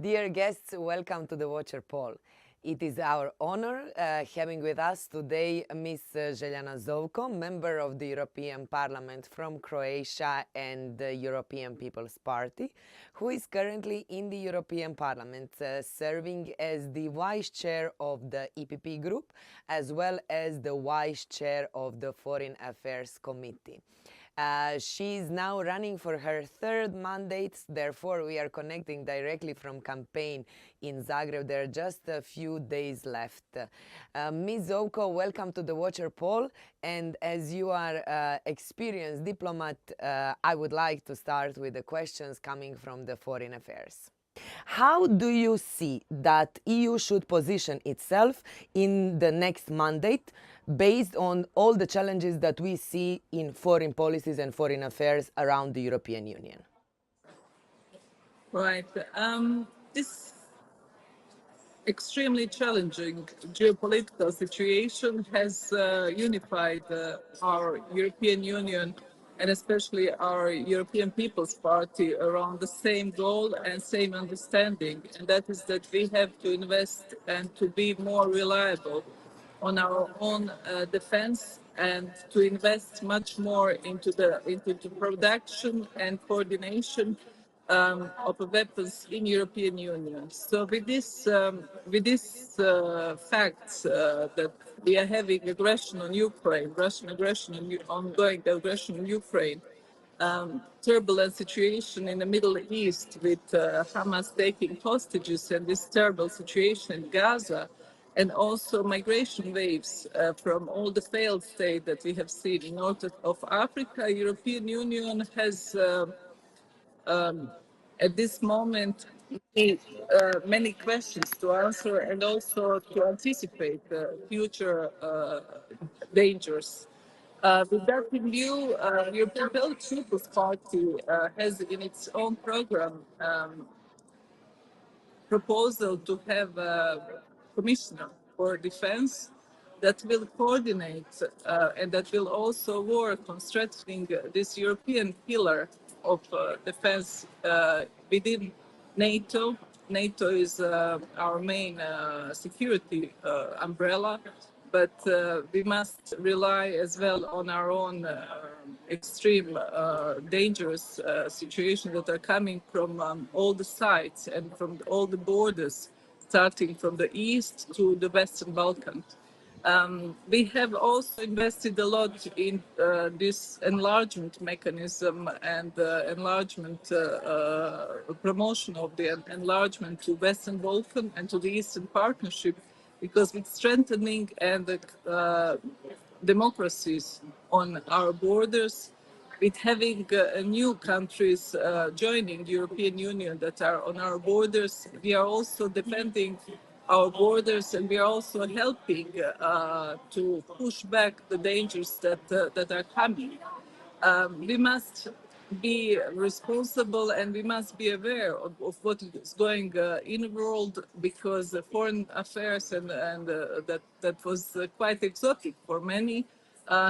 Dear guests, welcome to the Watcher Poll. It is our honor having with us today Ms. Željana Zovko, member of the European Parliament from Croatia and the European People's Party, who is currently in the European Parliament, serving as the Vice Chair of the EPP Group, as well as the Vice Chair of the Foreign Affairs Committee. She is now running for her third mandate, therefore we are connecting directly from campaign in Zagreb. There are just a few days left. Ms. Zovko, welcome to the Watcher Poll, and as you are an experienced diplomat, I would like to start with the questions coming from the Foreign Affairs. How do you see that EU should position itself in the next mandate based on all the challenges that we see in foreign policies and foreign affairs around the European Union? Right. This extremely challenging geopolitical situation has unified our European Union and especially our European People's Party around the same goal and same understanding, and that is that we have to invest and to be more reliable on our own defense and to invest much more into the production and coordination of weapons in European Union. So with this facts that we are having aggression on Ukraine, Russian aggression, ongoing aggression in Ukraine, turbulent situation in the Middle East with Hamas taking hostages and this terrible situation in Gaza, and also migration waves from all the failed states that we have seen in north of Africa. European Union has at this moment many questions to answer and also to anticipate future dangers. With that in view, European People's Party has in its own program proposal to have a commissioner for defense that will coordinate and that will also work on strengthening this European pillar of defense within NATO. NATO is our main security umbrella, but we must rely as well on our own extreme dangerous situations that are coming from all the sides and from all the borders, starting from the east to the Western Balkans. We have also invested a lot in this enlargement mechanism and enlargement promotion of the enlargement to Western Balkan and to the Eastern Partnership, because with strengthening and democracies on our borders, with having new countries joining the European Union that are on our borders, we are also defending our borders, and we are also helping to push back the dangers that are coming. We must be responsible and we must be aware of what is going in the world, because foreign affairs and that was quite exotic for many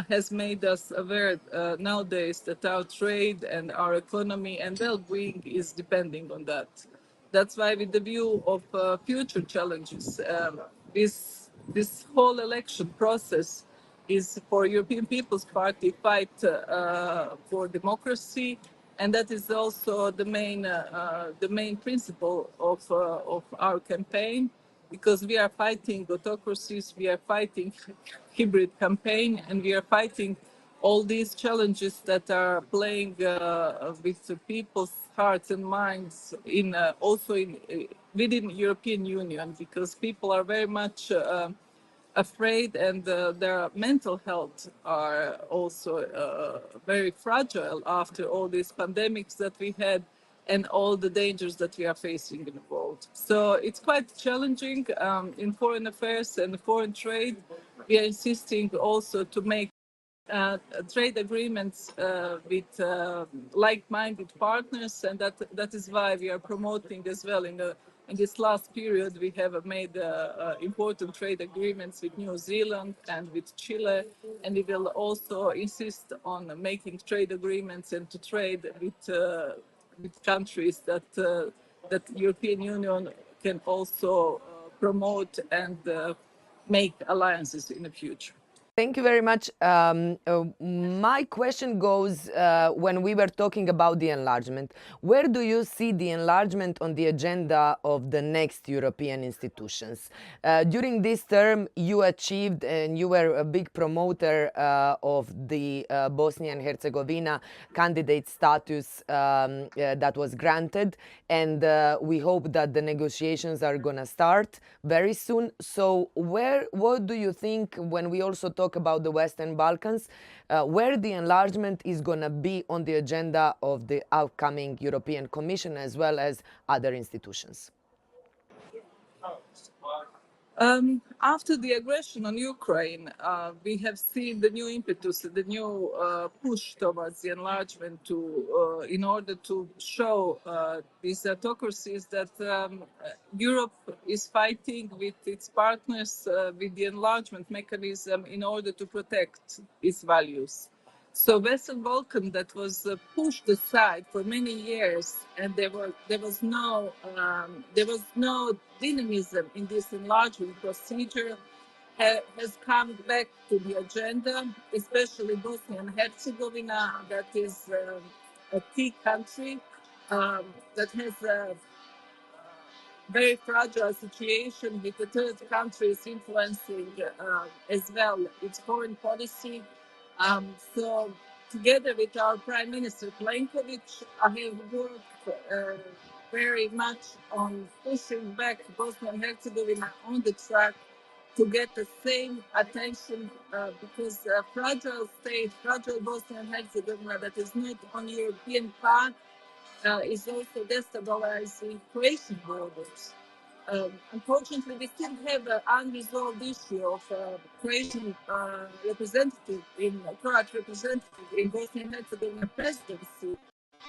has made us aware nowadays that our trade and our economy and well-being is depending on that. That's why, with the view of future challenges, this whole election process is for European People's Party fight for democracy, and that is also the main principle of our campaign, because we are fighting autocracies, we are fighting hybrid campaign, and we are fighting all these challenges that are playing with the people's hearts and minds in also in within European Union, because people are very much afraid, and their mental health are also very fragile after all these pandemics that we had and all the dangers that we are facing in the world. So it's quite challenging in foreign affairs and foreign trade. We are insisting also to make trade agreements with like-minded partners, and that is why we are promoting as well in this last period. We have made important trade agreements with New Zealand and with Chile, and we will also insist on making trade agreements and to trade with countries that that the European Union can also promote and make alliances in the future. Thank you very much. My question goes when we were talking about the enlargement. Where do you see the enlargement on the agenda of the next European institutions? During this term, you achieved and you were a big promoter of the Bosnia and Herzegovina candidate status that was granted. And we hope that the negotiations are going to start very soon. So what do you think when we also talk about the Western Balkans, where the enlargement is going to be on the agenda of the upcoming European Commission as well as other institutions? After the aggression on Ukraine, we have seen the new impetus, the new push towards the enlargement in order to show these autocracies that Europe is fighting with its partners with the enlargement mechanism in order to protect its values. So Western Balkan that was pushed aside for many years, and there was no dynamism in this enlargement procedure, has come back to the agenda, especially Bosnia and Herzegovina, that is a key country that has a very fragile situation with the third countries influencing as well its foreign policy. So together with our Prime Minister Plenković, I have worked very much on pushing back Bosnia and Herzegovina on the track to get the same attention because fragile state, fragile Bosnia and Herzegovina that is not on European path is also destabilizing Croatian borders. Unfortunately, we still have an unresolved issue of Croatian Croat representative in Bosnia and Herzegovina presidency.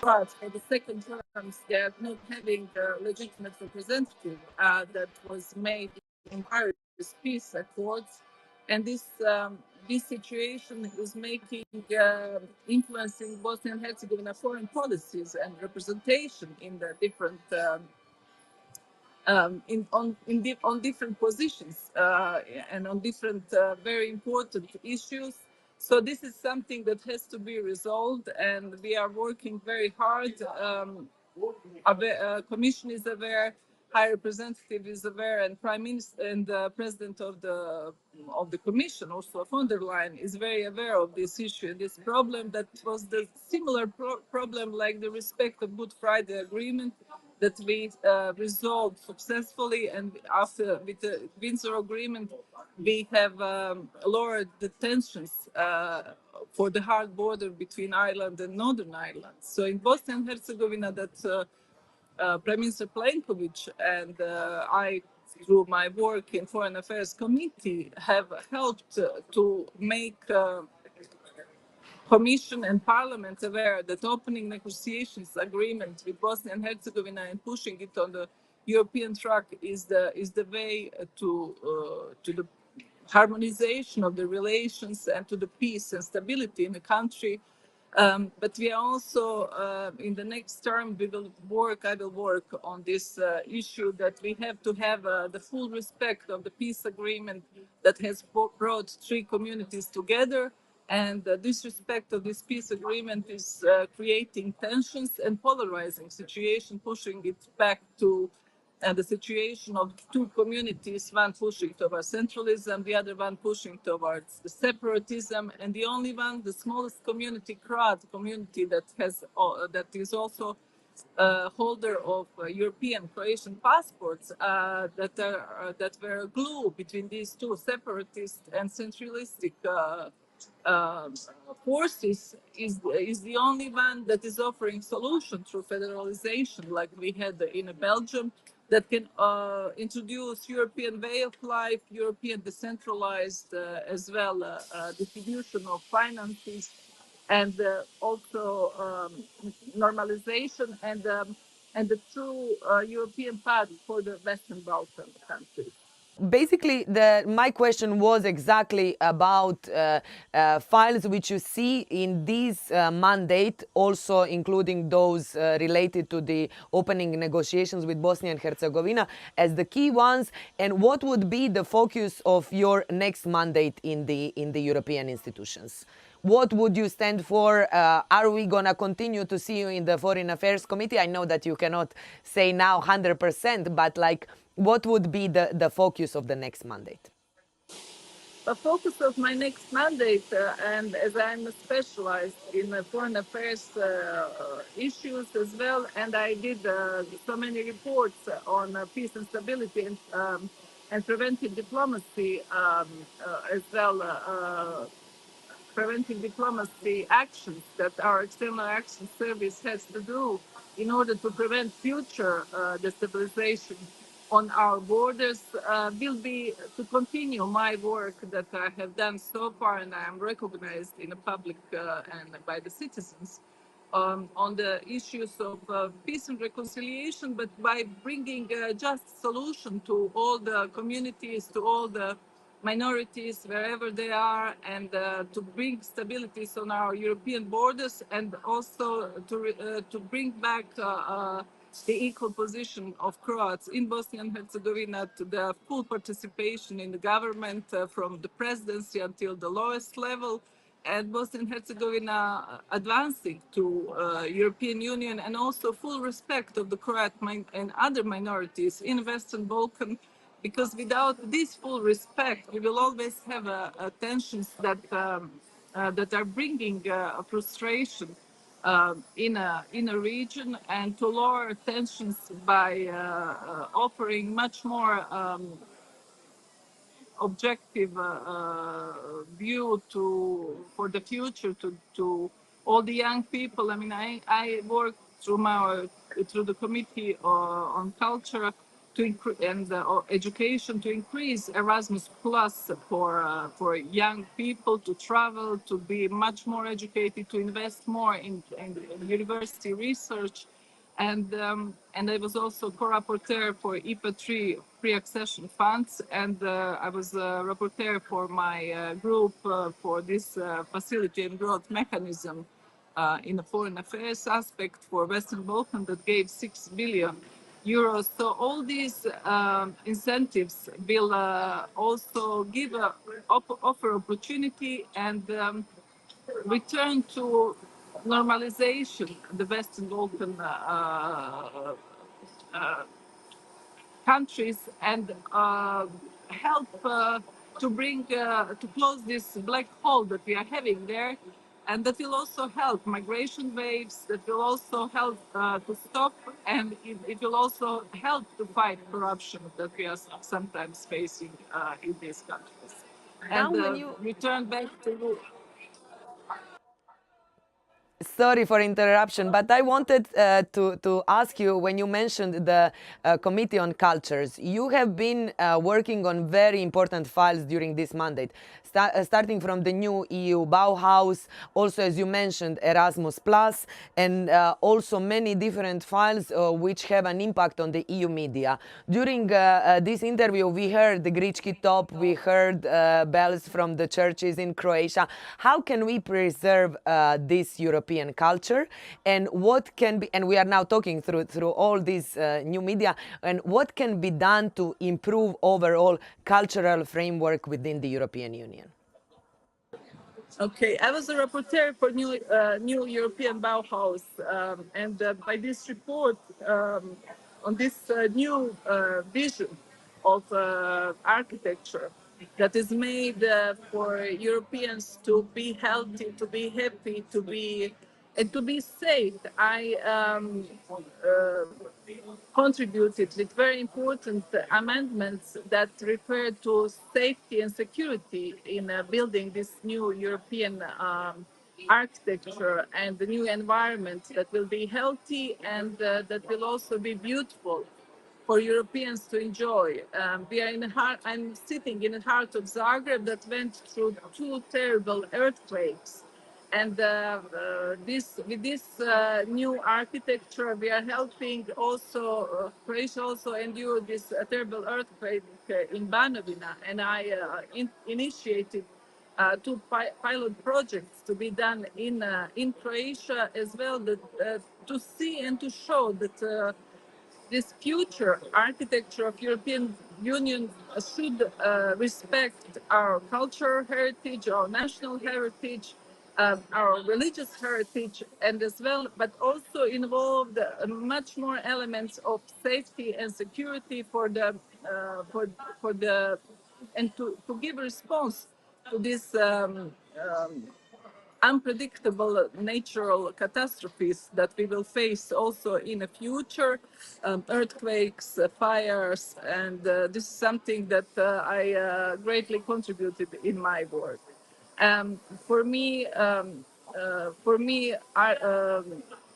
But for the second terms, they are not having a legitimate representative that was made in various peace accords, and this situation is making influencing Bosnia and Herzegovina foreign policies and representation in the different on different positions and on different very important issues. So this is something that has to be resolved, and we are working very hard. Commission is aware, High Representative is aware, and Prime Minister and President of the Commission, Ursula von der Leyen, is very aware of this issue, this problem that was the similar problem like the respect of Good Friday Agreement that we resolved successfully, and after with the Windsor Agreement, we have lowered the tensions for the hard border between Ireland and Northern Ireland. So in Bosnia and Herzegovina, that Prime Minister Plenković and I, through my work in Foreign Affairs Committee, have helped to make Commission and Parliament aware that opening negotiations agreement with Bosnia and Herzegovina and pushing it on the European track is the way to the harmonization of the relations and to the peace and stability in the country. But we are also in the next term I will work on this issue that we have to have the full respect of the peace agreement that has brought three communities together. And the disrespect of this peace agreement is creating tensions and polarizing situation, pushing it back to the situation of two communities, one pushing towards centralism, the other one pushing towards the separatism, and the only one, the smallest community, Croat community, that is also holder of European Croatian passports that were a glue between these two separatist and centralistic uh, forces is the only one that is offering solution through federalization, like we had in Belgium, that can introduce European way of life, European decentralized as well distribution of finances, and also normalization and the true European path for the Western Balkan countries. basically, my question was exactly about files which you see in this mandate, also including those related to the opening negotiations with Bosnia and Herzegovina as the key ones, and what would be the focus of your next mandate in the European institutions? What would you stand for? Are we going to continue to see you in the Foreign Affairs Committee? I know that you cannot say now 100%, but like, what would be the focus of the next mandate? The focus of my next mandate, and as I'm specialized in foreign affairs issues as well, and I did so many reports on peace and stability and preventive diplomacy as well. Preventing diplomacy actions that our external action service has to do in order to prevent future destabilization on our borders will be to continue my work that I have done so far, and I am recognized in the public and by the citizens on the issues of peace and reconciliation, but by bringing a just solution to all the communities, to all the minorities wherever they are, and to bring stabilities on our European borders, and also to bring back the equal position of Croats in Bosnia and Herzegovina, to the full participation in the government from the presidency until the lowest level, and Bosnia and Herzegovina advancing to European Union, and also full respect of the Croat and other minorities in Western Balkan, because without this full respect, we will always have tensions that are bringing frustration in a region, and to lower tensions by offering much more objective view for the future to all the young people. I mean, I work through the committee on culture and education to increase Erasmus Plus for young people to travel, to be much more educated, to invest more in university research. And I was also co-rapporteur for IPA 3 pre-accession funds, and I was a rapporteur for my group for this facility and growth mechanism in the foreign affairs aspect for Western Balkan that gave 6 billion euros. So all these incentives will also give offer opportunity and return to normalization the Western Balkan countries, and help to bring to close this black hole that we are having there, and that will also help migration waves, that will also help to stop, and it will also help to fight corruption that we are sometimes facing in these countries. Now, And when you return back to Sorry for interruption, but I wanted to ask you, when you mentioned the Committee on Cultures, you have been working on very important files during this mandate, starting from the new EU Bauhaus, also, as you mentioned, Erasmus Plus, and also many different files which have an impact on the EU media. During this interview, we heard the Grički top, we heard bells from the churches in Croatia. How can we preserve this European culture, and what can be, and we are now talking through all these new media, and what can be done to improve overall cultural framework within the European Union? Okay, I was a rapporteur for new European Bauhaus, and by this report on this new vision of architecture that is made for Europeans to be healthy, to be happy, to be safe. I contributed with very important amendments that refer to safety and security in building this new European architecture and the new environment that will be healthy and that will also be beautiful for Europeans to enjoy. We are in the heart. I'm sitting in the heart of Zagreb that went through two terrible earthquakes, and with this new architecture, we are helping also Croatia also endure this terrible earthquake in Banovina, and I initiated two pilot projects to be done in Croatia as well, that to see and to show that this future architecture of European Union should respect our cultural heritage, our national heritage, our religious heritage, and as well, but also involved much more elements of safety and security for the and to give a response to this unpredictable natural catastrophes that we will face also in the future, earthquakes, fires, and this is something that I greatly contributed in my work. Um, for me, um, our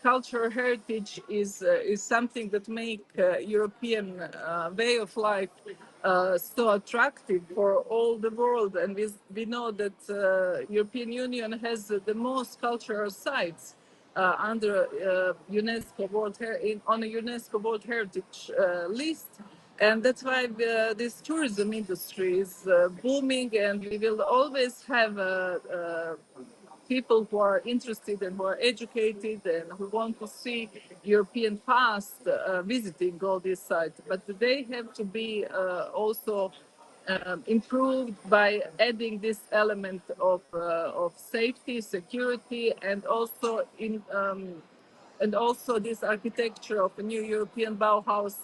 cultural heritage is something that make European way of life so attractive for all the world, and we know that European Union has the most cultural sites under UNESCO on a UNESCO World Heritage list. And that's why this tourism industry is booming, and we will always have people who are interested and who are educated and who want to see European past visiting all these sites. But they have to be also improved by adding this element of safety, security, and also this architecture of a new European Bauhaus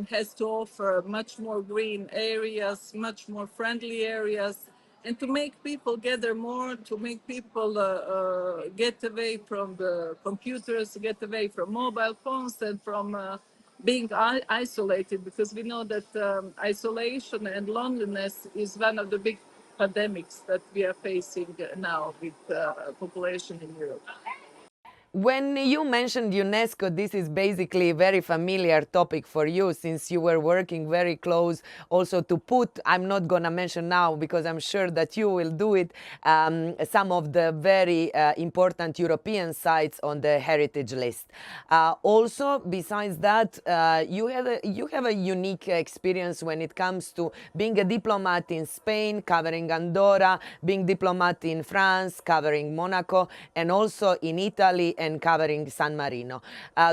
has to offer much more green areas, much more friendly areas, and to make people gather more, to make people get away from the computers, get away from mobile phones, and from being isolated, because we know that isolation and loneliness is one of the big pandemics that we are facing now with population in Europe. When you mentioned UNESCO, this is basically a very familiar topic for you, since you were working very close also to put, I'm not going to mention now because I'm sure that you will do it, some of the very important European sites on the heritage list. Also, besides that, you have a unique experience when it comes to being a diplomat in Spain, covering Andorra, being diplomat in France, covering Monaco, and also in Italy and covering San Marino.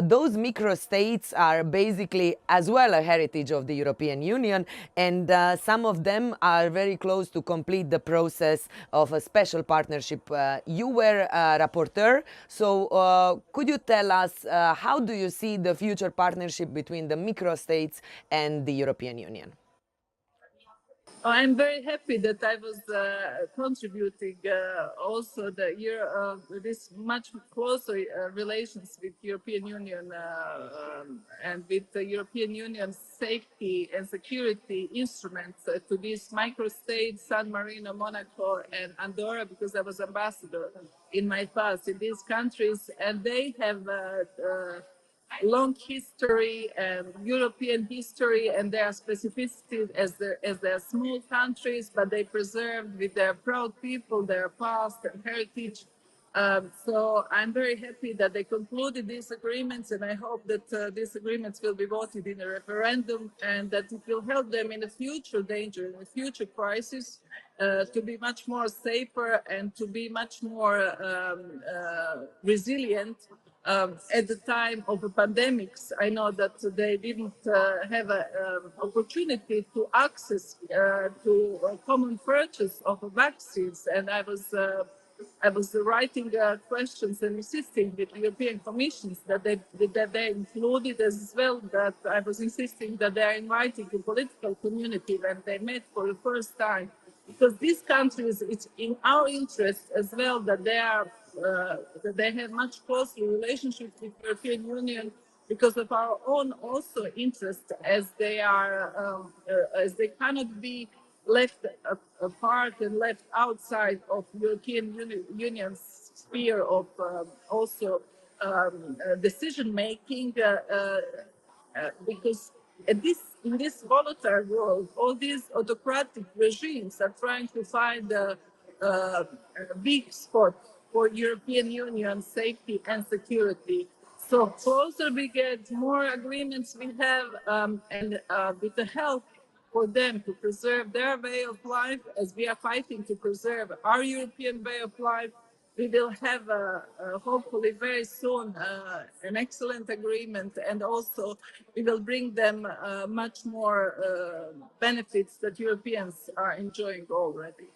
Those microstates are basically as well a heritage of the European Union, and some of them are very close to complete the process of a special partnership. You were a rapporteur, so could you tell us how do you see the future partnership between the microstates and the European Union? I'm very happy that I was contributing also this much closer relations with European Union and with the European Union safety and security instruments to these microstates, San Marino, Monaco, and Andorra, because I was ambassador in my past in these countries, and they have long history and European history, and their specificity as they're small countries, but they preserved with their proud people their past and heritage. So I'm very happy that they concluded these agreements, and I hope that these agreements will be voted in a referendum, and that it will help them in the future danger, in the future crisis, to be much more safer and to be much more resilient at the time of the pandemics. I know that they didn't have an opportunity to access to a common purchase of vaccines, and I was writing questions and insisting with the European Commissions that they included as well. That I was insisting that they are inviting the political community when they met for the first time, because these countries, it's in our interest as well that that they have much closer relationship with the European Union, because of our own also interest, as as they cannot be left apart and left outside of European Union's sphere of also decision making, because in this volatile world, all these autocratic regimes are trying to find a weak spot for European Union safety and security. So closer we get, more agreements we have, and with the help for them to preserve their way of life, as we are fighting to preserve our European way of life, we will have hopefully very soon an excellent agreement, and also we will bring them much more benefits that Europeans are enjoying already.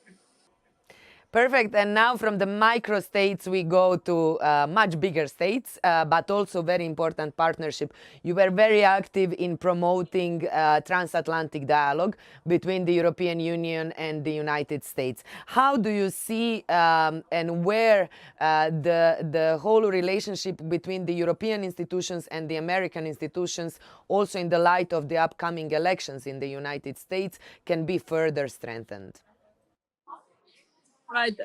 Perfect. And now from the micro states, we go to much bigger states, but also very important partnership. You were very active in promoting transatlantic dialogue between the European Union and the United States. How do you see and where the whole relationship between the European institutions and the American institutions, also in the light of the upcoming elections in the United States, can be further strengthened? Right.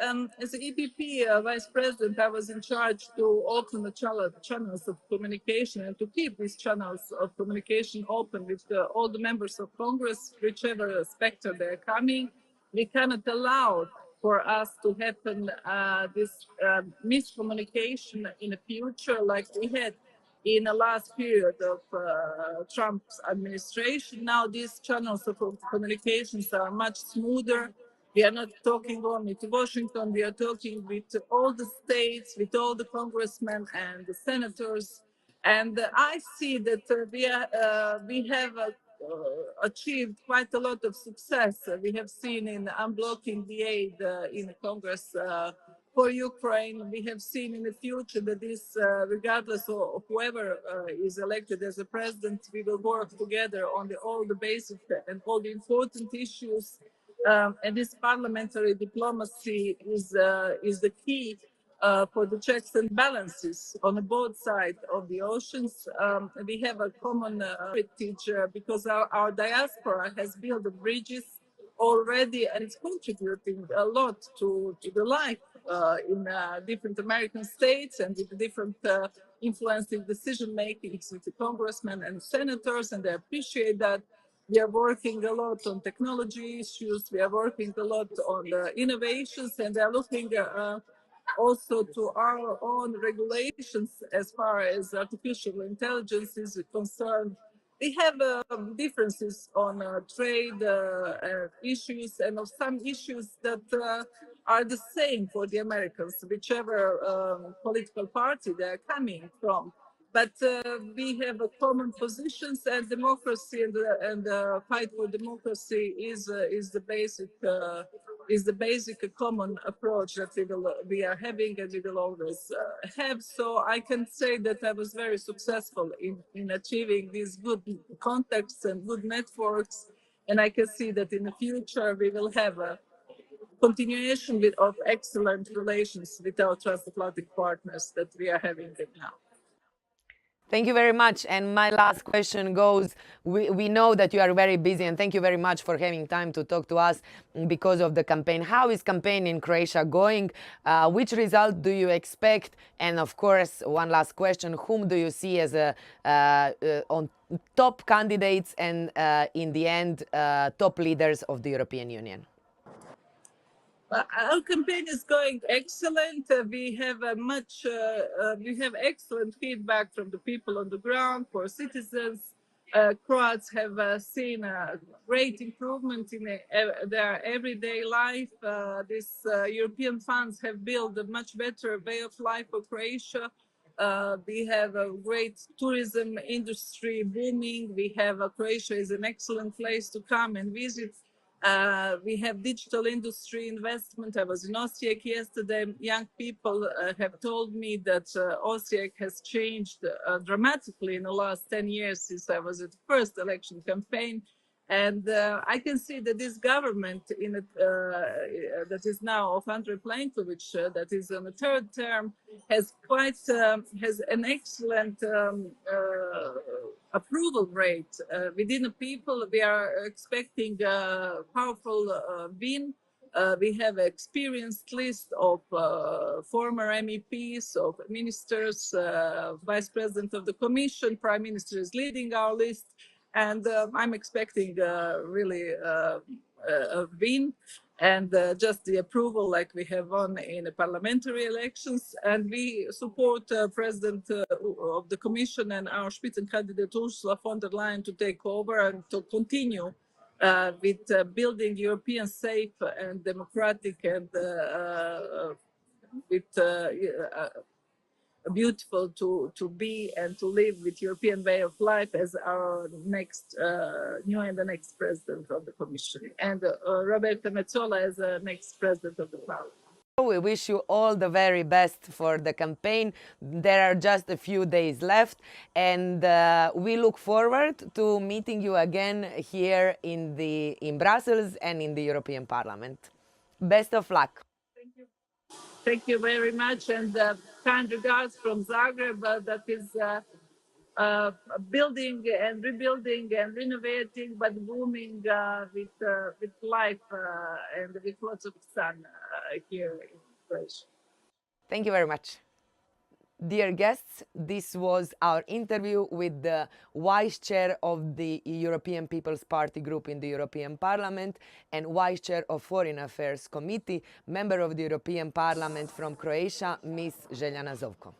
As the EPP vice president, I was in charge to open the channels of communication and to keep these channels of communication open with all the members of Congress, whichever specter they're coming. We cannot allow for us to happen this miscommunication in the future like we had in the last period of Trump's administration. Now these channels of communications are much smoother. We are not talking only to Washington, we are talking with all the states, with all the congressmen and the senators. And I see that we have achieved quite a lot of success. We have seen in unblocking the aid in Congress for Ukraine. We have seen in the future that this, regardless of whoever is elected as a president, we will work together on all the basic and all the important issues. And this parliamentary diplomacy is the key for the checks and balances on both sides of the oceans. We have a common heritage because our diaspora has built the bridges already, and it's contributing a lot to the life in different American states and with different influencing decision making with the congressmen and senators, and they appreciate that. We are working a lot on technology issues. We are working a lot on innovations, and they are looking also to our own regulations as far as artificial intelligence is concerned. We have differences on trade issues and of some issues that are the same for the Americans, whichever political party they're coming from. But we have a common positions, and democracy and the fight for democracy is the basic common approach that we are having and we will always have. So I can say that I was very successful in achieving these good contacts and good networks, and I can see that in the future we will have a continuation of excellent relations with our transatlantic partners that we are having now. Thank you very much. And my last question goes, we know that you are very busy, and thank you very much for having time to talk to us because of the campaign. How is campaign in Croatia going? Which result do you expect? And of course, one last question, whom do you see as on top candidates and in the end, top leaders of the European Union? Our campaign is going excellent. We have excellent feedback from the people on the ground, for citizens. Croats have seen a great improvement in their everyday life. These European funds have built a much better way of life for Croatia. We have a great tourism industry booming. Croatia is an excellent place to come and visit. We have digital industry investment. I was in Osijek yesterday. Young people have told me that Osijek has changed dramatically in the last 10 years since I was at the first election campaign. And I can see that this government that is now of Andrej Plenković, that is on the third term, has an excellent approval rate within the people. We are expecting a powerful win. We have an experienced list of former MEPs, of ministers, vice president of the commission, prime minister is leading our list. And I'm expecting really a win. and just the approval like we have won in the parliamentary elections. And we support President of the Commission and our Spitzencandidate Ursula von der Leyen to take over and to continue with building European safe and democratic and with beautiful to be and to live with European way of life as our next new and the next president of the Commission, and Roberta Metsola as the next president of the Parliament. We wish you all the very best for the campaign. There are just a few days left, and we look forward to meeting you again here in Brussels and in the European Parliament. Best of luck. Thank you. Thank you very much, and kind regards from Zagreb, that is building and rebuilding and renovating, but booming with life and with lots of sun here in Croatia. Thank you very much. Dear guests, this was our interview with the Vice Chair of the European People's Party Group in the European Parliament and Vice Chair of Foreign Affairs Committee, Member of the European Parliament from Croatia, Ms. Željana Zovko.